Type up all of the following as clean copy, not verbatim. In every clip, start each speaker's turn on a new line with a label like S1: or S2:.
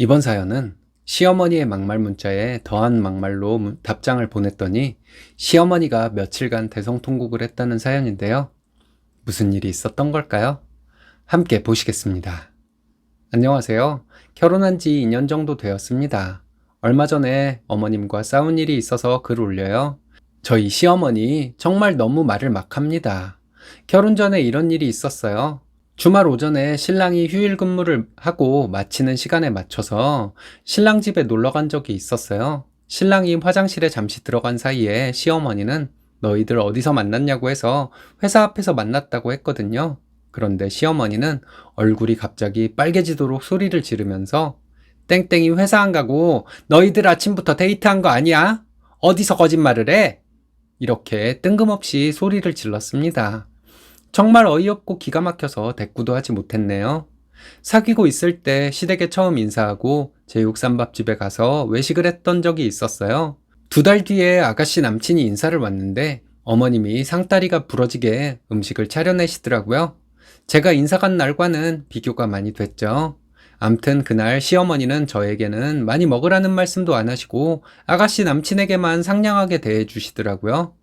S1: 이번 사연은 시어머니의 막말 문자에 더한 막말로 답장을 보냈더니 시어머니가 며칠간 대성통곡을 했다는 사연인데요. 무슨 일이 있었던 걸까요? 함께 보시겠습니다. 안녕하세요. 결혼한 지 2년 정도 되었습니다. 얼마 전에 어머님과 싸운 일이 있어서 글 올려요. 저희 시어머니 정말 너무 말을 막 합니다. 결혼 전에 이런 일이 있었어요. 주말 오전에 신랑이 휴일 근무를 하고 마치는 시간에 맞춰서 신랑 집에 놀러 간 적이 있었어요. 신랑이 화장실에 잠시 들어간 사이에 시어머니는 너희들 어디서 만났냐고 해서 회사 앞에서 만났다고 했거든요. 그런데 시어머니는 얼굴이 갑자기 빨개지도록 소리를 지르면서 땡땡이 회사 안 가고 너희들 아침부터 데이트한 거 아니야? 어디서 거짓말을 해? 이렇게 뜬금없이 소리를 질렀습니다. 정말 어이없고 기가 막혀서 대꾸도 하지 못했네요. 사귀고 있을 때 시댁에 처음 인사하고 제육삼밥집에 가서 외식을 했던 적이 있었어요. 2달 뒤에 아가씨 남친이 인사를 왔는데 어머님이 상다리가 부러지게 음식을 차려내시더라고요. 제가 인사 간 날과는 비교가 많이 됐죠. 암튼 그날 시어머니는 저에게는 많이 먹으라는 말씀도 안 하시고 아가씨 남친에게만 상냥하게 대해주시더라고요.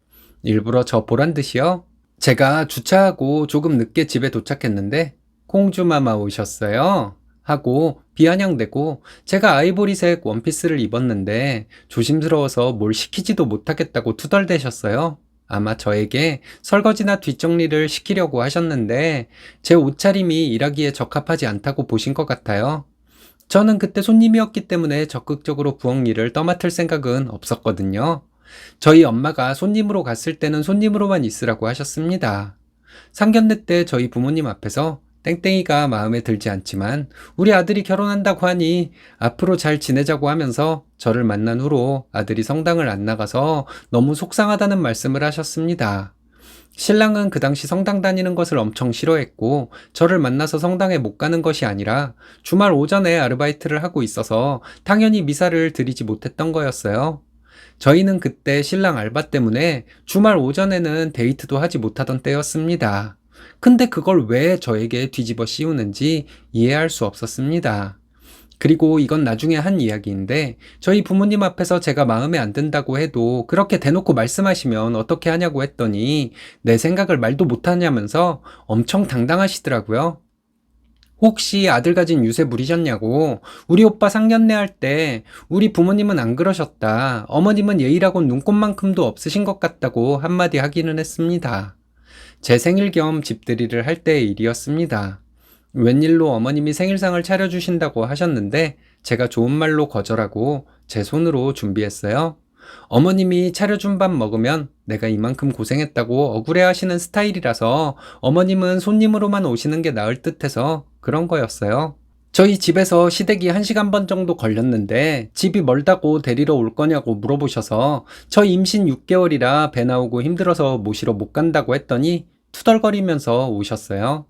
S1: 일부러 저 보란 듯이요. 제가 주차하고 조금 늦게 집에 도착했는데 공주마마 오셨어요? 하고 비아냥대고 제가 아이보리색 원피스를 입었는데 조심스러워서 뭘 시키지도 못하겠다고 투덜대셨어요. 아마 저에게 설거지나 뒷정리를 시키려고 하셨는데 제 옷차림이 일하기에 적합하지 않다고 보신 것 같아요. 저는 그때 손님이었기 때문에 적극적으로 부엌 일을 떠맡을 생각은 없었거든요. 저희 엄마가 손님으로 갔을 때는 손님으로만 있으라고 하셨습니다. 상견례 때 저희 부모님 앞에서 땡땡이가 마음에 들지 않지만 우리 아들이 결혼한다고 하니 앞으로 잘 지내자고 하면서 저를 만난 후로 아들이 성당을 안 나가서 너무 속상하다는 말씀을 하셨습니다. 신랑은 그 당시 성당 다니는 것을 엄청 싫어했고 저를 만나서 성당에 못 가는 것이 아니라 주말 오전에 아르바이트를 하고 있어서 당연히 미사를 드리지 못했던 거였어요. 저희는 그때 신랑 알바 때문에 주말 오전에는 데이트도 하지 못하던 때였습니다. 근데 그걸 왜 저에게 뒤집어 씌우는지 이해할 수 없었습니다. 그리고 이건 나중에 한 이야기인데 저희 부모님 앞에서 제가 마음에 안 든다고 해도 그렇게 대놓고 말씀하시면 어떻게 하냐고 했더니 내 생각을 말도 못하냐면서 엄청 당당하시더라고요. 혹시 아들 가진 유세 부리셨냐고. 우리 오빠 상견례 할 때 우리 부모님은 안 그러셨다. 어머님은 예의라고 눈꼽만큼도 없으신 것 같다고 한마디 하기는 했습니다. 제 생일 겸 집들이를 할 때의 일이었습니다. 웬일로 어머님이 생일상을 차려주신다고 하셨는데 제가 좋은 말로 거절하고 제 손으로 준비했어요. 어머님이 차려준 밥 먹으면 내가 이만큼 고생했다고 억울해 하시는 스타일이라서 어머님은 손님으로만 오시는 게 나을 듯 해서 그런 거였어요. 저희 집에서 시댁이 1시간 반 정도 걸렸는데 집이 멀다고 데리러 올 거냐고 물어보셔서 저 임신 6개월이라 배 나오고 힘들어서 모시러 못 간다고 했더니 투덜거리면서 오셨어요.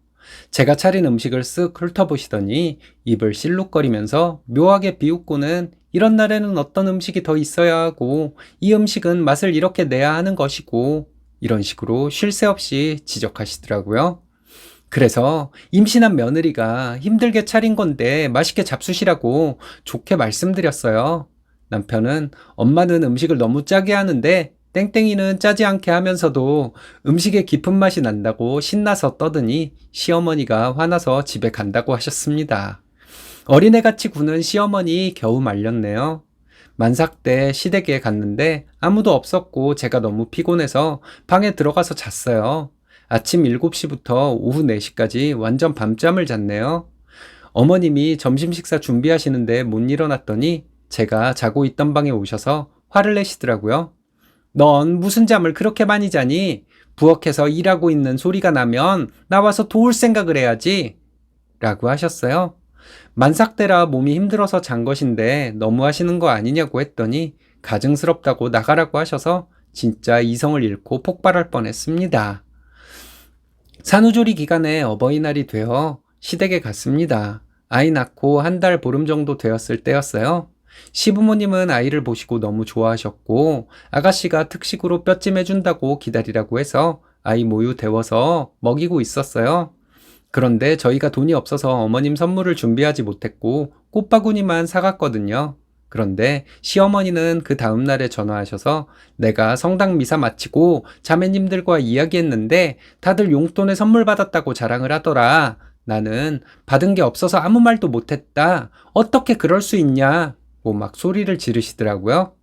S1: 제가 차린 음식을 쓱 훑어보시더니 입을 실룩거리면서 묘하게 비웃고는 이런 날에는 어떤 음식이 더 있어야 하고 이 음식은 맛을 이렇게 내야 하는 것이고 이런 식으로 쉴 새 없이 지적하시더라고요. 그래서 임신한 며느리가 힘들게 차린 건데 맛있게 잡수시라고 좋게 말씀드렸어요. 남편은 엄마는 음식을 너무 짜게 하는데 땡땡이는 짜지 않게 하면서도 음식에 깊은 맛이 난다고 신나서 떠드니 시어머니가 화나서 집에 간다고 하셨습니다. 어린애같이 구는 시어머니 겨우 말렸네요. 만삭 때 시댁에 갔는데 아무도 없었고 제가 너무 피곤해서 방에 들어가서 잤어요. 아침 7시부터 오후 4시까지 완전 밤잠을 잤네요. 어머님이 점심 식사 준비하시는데 못 일어났더니 제가 자고 있던 방에 오셔서 화를 내시더라고요. 넌 무슨 잠을 그렇게 많이 자니? 부엌에서 일하고 있는 소리가 나면 나와서 도울 생각을 해야지. 라고 하셨어요. 만삭대라 몸이 힘들어서 잔 것인데 너무 하시는 거 아니냐고 했더니 가증스럽다고 나가라고 하셔서 진짜 이성을 잃고 폭발할 뻔했습니다. 산후조리 기간에 어버이날이 되어 시댁에 갔습니다. 아이 낳고 1달 보름 정도 되었을 때였어요. 시부모님은 아이를 보시고 너무 좋아하셨고 아가씨가 특식으로 뼈찜 해준다고 기다리라고 해서 아이 모유 데워서 먹이고 있었어요. 그런데 저희가 돈이 없어서 어머님 선물을 준비하지 못했고 꽃바구니만 사갔거든요. 그런데 시어머니는 그 다음날에 전화하셔서 내가 성당 미사 마치고 자매님들과 이야기했는데 다들 용돈에 선물 받았다고 자랑을 하더라. 나는 받은 게 없어서 아무 말도 못했다. 어떻게 그럴 수 있냐? 막 소리를 지르시더라고요.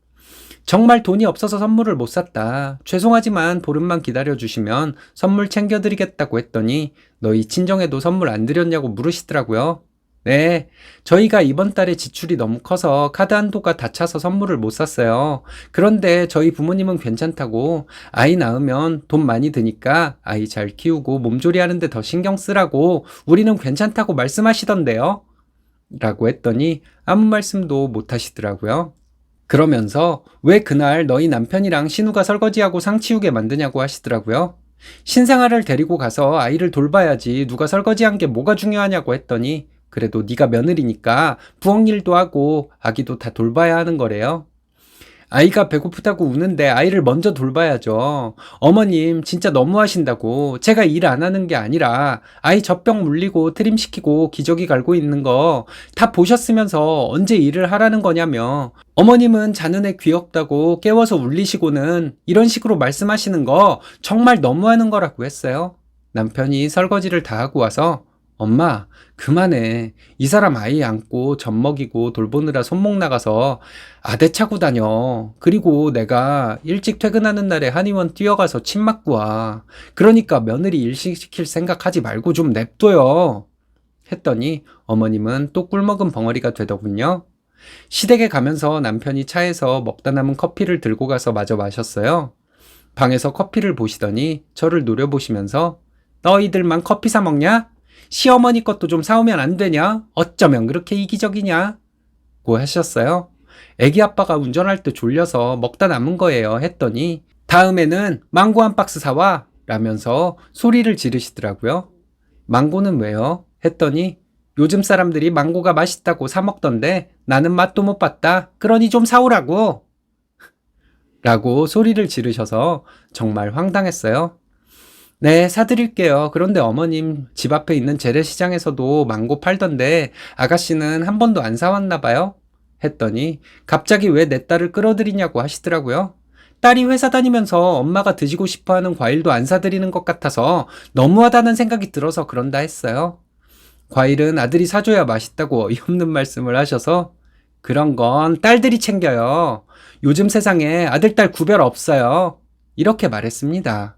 S1: 정말 돈이 없어서 선물을 못 샀다. 죄송하지만 보름만 기다려주시면 선물 챙겨드리겠다고 했더니 너희 친정에도 선물 안 드렸냐고 물으시더라고요. 네, 저희가 이번 달에 지출이 너무 커서 카드 한도가 다 차서 선물을 못 샀어요. 그런데 저희 부모님은 괜찮다고 아이 낳으면 돈 많이 드니까 아이 잘 키우고 몸조리 하는데 더 신경 쓰라고 우리는 괜찮다고 말씀하시던데요. 라고 했더니 아무 말씀도 못 하시더라고요. 그러면서 왜 그날 너희 남편이랑 신우가 설거지하고 상 치우게 만드냐고 하시더라고요. 신생아를 데리고 가서 아이를 돌봐야지 누가 설거지한 게 뭐가 중요하냐고 했더니 그래도 네가 며느리니까 부엌 일도 하고 아기도 다 돌봐야 하는 거래요. 아이가 배고프다고 우는데 아이를 먼저 돌봐야죠. 어머님 진짜 너무하신다고. 제가 일 안 하는 게 아니라 아이 젖병 물리고 트림시키고 기저귀 갈고 있는 거 다 보셨으면서 언제 일을 하라는 거냐며. 어머님은 자는 애 귀엽다고 깨워서 울리시고는 이런 식으로 말씀하시는 거 정말 너무하는 거라고 했어요. 남편이 설거지를 다 하고 와서 엄마, 그만해. 이 사람 아이 안고 젖 먹이고 돌보느라 손목 나가서 아대 차고 다녀. 그리고 내가 일찍 퇴근하는 날에 한의원 뛰어가서 침 맞고 와. 그러니까 며느리 일 시킬 생각하지 말고 좀 냅둬요. 했더니 어머님은 또 꿀먹은 벙어리가 되더군요. 시댁에 가면서 남편이 차에서 먹다 남은 커피를 들고 가서 마저 마셨어요. 방에서 커피를 보시더니 저를 노려보시면서 너희들만 커피 사 먹냐? 시어머니 것도 좀 사오면 안 되냐? 어쩌면 그렇게 이기적이냐? 고 하셨어요. 애기 아빠가 운전할 때 졸려서 먹다 남은 거예요. 했더니 다음에는 망고 한 박스 사와 라면서 소리를 지르시더라고요. 망고는 왜요? 했더니 요즘 사람들이 망고가 맛있다고 사 먹던데 나는 맛도 못 봤다. 그러니 좀 사오라고. 라고 소리를 지르셔서 정말 황당했어요. 네, 사드릴게요. 그런데 어머님 집 앞에 있는 재래시장에서도 망고 팔던데 아가씨는 한 번도 안 사왔나 봐요? 했더니 갑자기 왜 내 딸을 끌어들이냐고 하시더라고요. 딸이 회사 다니면서 엄마가 드시고 싶어하는 과일도 안 사드리는 것 같아서 너무하다는 생각이 들어서 그런다 했어요. 과일은 아들이 사줘야 맛있다고 어이없는 말씀을 하셔서 그런 건 딸들이 챙겨요. 요즘 세상에 아들, 딸 구별 없어요. 이렇게 말했습니다.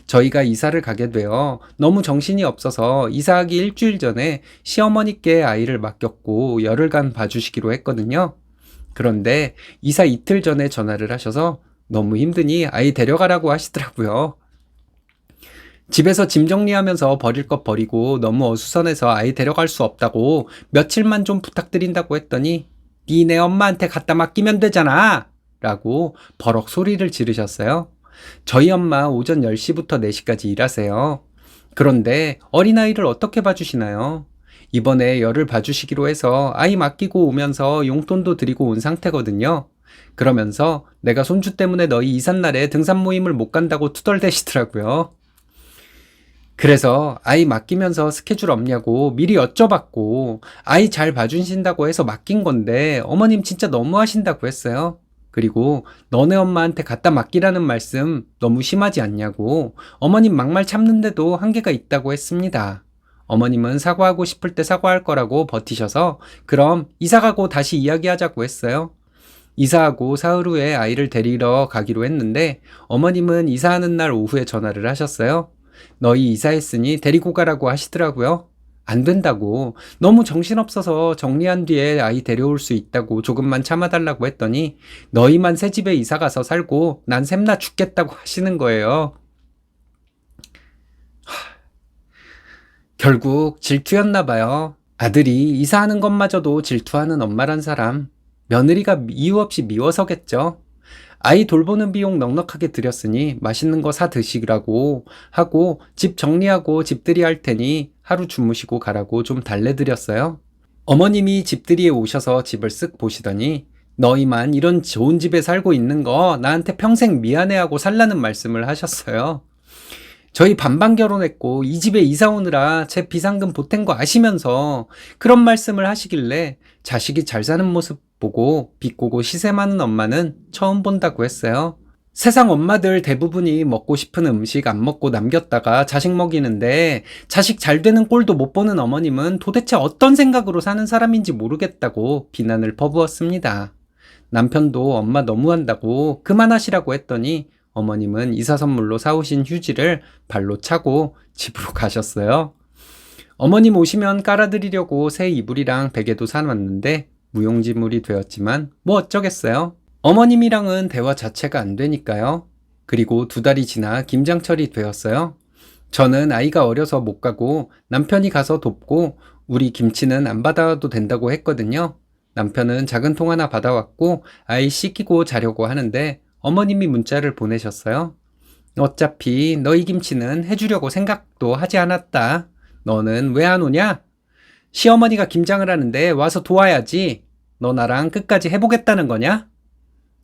S1: 저희가 이사를 가게 되어 너무 정신이 없어서 이사하기 일주일 전에 시어머니께 아이를 맡겼고 열흘간 봐주시기로 했거든요. 그런데 이사 이틀 전에 전화를 하셔서 너무 힘드니 아이 데려가라고 하시더라고요. 집에서 짐 정리하면서 버릴 것 버리고 너무 어수선해서 아이 데려갈 수 없다고 며칠만 좀 부탁드린다고 했더니 니네 엄마한테 갖다 맡기면 되잖아 라고 버럭 소리를 지르셨어요. 저희 엄마 오전 10시부터 4시까지 일하세요. 그런데 어린아이를 어떻게 봐주시나요? 이번에 열을 봐주시기로 해서 아이 맡기고 오면서 용돈도 드리고 온 상태거든요. 그러면서 내가 손주 때문에 너희 이삿날에 등산 모임을 못 간다고 투덜대시더라고요. 그래서 아이 맡기면서 스케줄 없냐고 미리 여쭤봤고 아이 잘 봐주신다고 해서 맡긴 건데 어머님 진짜 너무하신다고 했어요. 그리고 너네 엄마한테 갖다 맡기라는 말씀 너무 심하지 않냐고 어머님 막말 참는데도 한계가 있다고 했습니다. 어머님은 사과하고 싶을 때 사과할 거라고 버티셔서 그럼 이사가고 다시 이야기하자고 했어요. 이사하고 사흘 후에 아이를 데리러 가기로 했는데 어머님은 이사하는 날 오후에 전화를 하셨어요. 너희 이사했으니 데리고 가라고 하시더라고요. 안 된다고. 너무 정신없어서 정리한 뒤에 아이 데려올 수 있다고 조금만 참아달라고 했더니 너희만 새 집에 이사가서 살고 난 샘나 죽겠다고 하시는 거예요. 결국 질투였나 봐요. 아들이 이사하는 것마저도 질투하는 엄마란 사람. 며느리가 이유 없이 미워서겠죠. 아이 돌보는 비용 넉넉하게 들였으니 맛있는 거 사 드시라고 하고 집 정리하고 집들이 할 테니 하루 주무시고 가라고 좀 달래드렸어요. 어머님이 집들이에 오셔서 집을 쓱 보시더니 너희만 이런 좋은 집에 살고 있는 거 나한테 평생 미안해하고 살라는 말씀을 하셨어요. 저희 반반 결혼했고 이 집에 이사 오느라 제 비상금 보탠 거 아시면서 그런 말씀을 하시길래 자식이 잘 사는 모습 보고 비꼬고 시세 많은 엄마는 처음 본다고 했어요. 세상 엄마들 대부분이 먹고 싶은 음식 안 먹고 남겼다가 자식 먹이는데 자식 잘 되는 꼴도 못 보는 어머님은 도대체 어떤 생각으로 사는 사람인지 모르겠다고 비난을 퍼부었습니다. 남편도 엄마 너무한다고 그만하시라고 했더니 어머님은 이사 선물로 사오신 휴지를 발로 차고 집으로 가셨어요. 어머님 오시면 깔아드리려고 새 이불이랑 베개도 사놨는데 무용지물이 되었지만 뭐 어쩌겠어요. 어머님이랑은 대화 자체가 안 되니까요. 그리고 2달이 지나 김장철이 되었어요. 저는 아이가 어려서 못 가고 남편이 가서 돕고 우리 김치는 안 받아도 된다고 했거든요. 남편은 작은 통 하나 받아왔고 아이 씻기고 자려고 하는데 어머님이 문자를 보내셨어요. 어차피 너희 김치는 해주려고 생각도 하지 않았다. 너는 왜 안 오냐? 시어머니가 김장을 하는데 와서 도와야지. 너 나랑 끝까지 해보겠다는 거냐?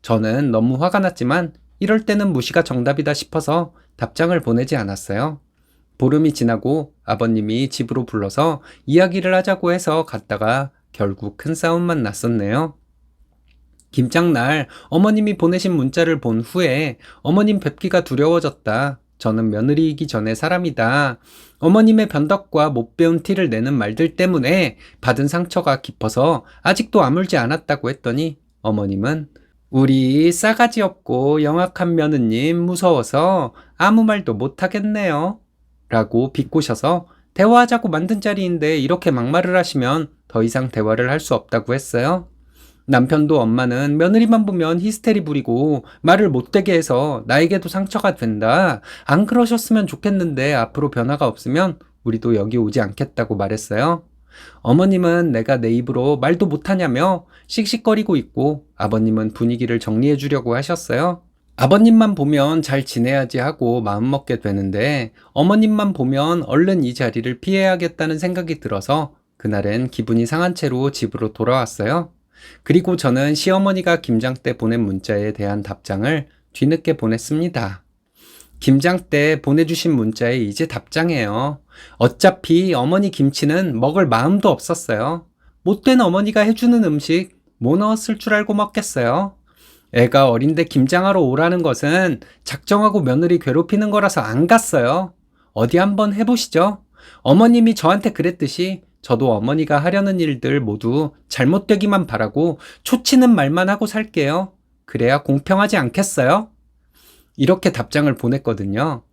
S1: 저는 너무 화가 났지만 이럴 때는 무시가 정답이다 싶어서 답장을 보내지 않았어요. 보름이 지나고 아버님이 집으로 불러서 이야기를 하자고 해서 갔다가 결국 큰 싸움만 났었네요. 김장날 어머님이 보내신 문자를 본 후에 어머님 뵙기가 두려워졌다. 저는 며느리이기 전에 사람이다. 어머님의 변덕과 못 배운 티를 내는 말들 때문에 받은 상처가 깊어서 아직도 아물지 않았다고 했더니 어머님은 우리 싸가지 없고 영악한 며느님 무서워서 아무 말도 못하겠네요. 라고 비꼬셔서 대화하자고 만든 자리인데 이렇게 막말을 하시면 더 이상 대화를 할 수 없다고 했어요. 남편도 엄마는 며느리만 보면 히스테리 부리고 말을 못되게 해서 나에게도 상처가 된다. 안 그러셨으면 좋겠는데 앞으로 변화가 없으면 우리도 여기 오지 않겠다고 말했어요. 어머님은 내가 내 입으로 말도 못하냐며 씩씩거리고 있고 아버님은 분위기를 정리해 주려고 하셨어요. 아버님만 보면 잘 지내야지 하고 마음먹게 되는데 어머님만 보면 얼른 이 자리를 피해야겠다는 생각이 들어서 그날은 기분이 상한 채로 집으로 돌아왔어요. 그리고 저는 시어머니가 김장 때 보낸 문자에 대한 답장을 뒤늦게 보냈습니다. 김장 때 보내주신 문자에 이제 답장해요. 어차피 어머니 김치는 먹을 마음도 없었어요. 못된 어머니가 해주는 음식 뭐 넣었을 줄 알고 먹겠어요. 애가 어린데 김장하러 오라는 것은 작정하고 며느리 괴롭히는 거라서 안 갔어요. 어디 한번 해보시죠. 어머님이 저한테 그랬듯이 저도 어머니가 하려는 일들 모두 잘못되기만 바라고 초치는 말만 하고 살게요. 그래야 공평하지 않겠어요? 이렇게 답장을 보냈거든요.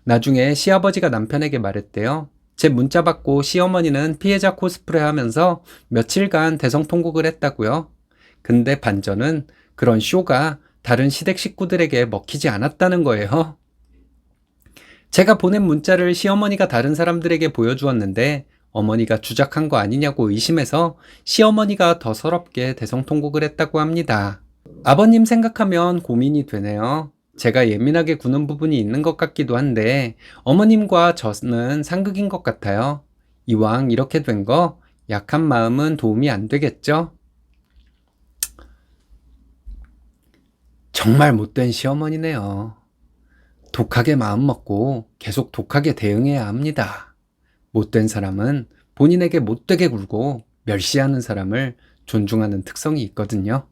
S1: 나중에 시아버지가 남편에게 말했대요. 제 문자 받고 시어머니는 피해자 코스프레 하면서 며칠간 대성통곡을 했다고요. 근데 반전은 그런 쇼가 다른 시댁 식구들에게 먹히지 않았다는 거예요. 제가 보낸 문자를 시어머니가 다른 사람들에게 보여주었는데 어머니가 주작한 거 아니냐고 의심해서 시어머니가 더 서럽게 대성통곡을 했다고 합니다. 아버님 생각하면 고민이 되네요. 제가 예민하게 구는 부분이 있는 것 같기도 한데 어머님과 저는 상극인 것 같아요. 이왕 이렇게 된 거 약한 마음은 도움이 안 되겠죠? 정말 못된 시어머니네요. 독하게 마음먹고 계속 독하게 대응해야 합니다. 못된 사람은 본인에게 못되게 굴고 멸시하는 사람을 존중하는 특성이 있거든요.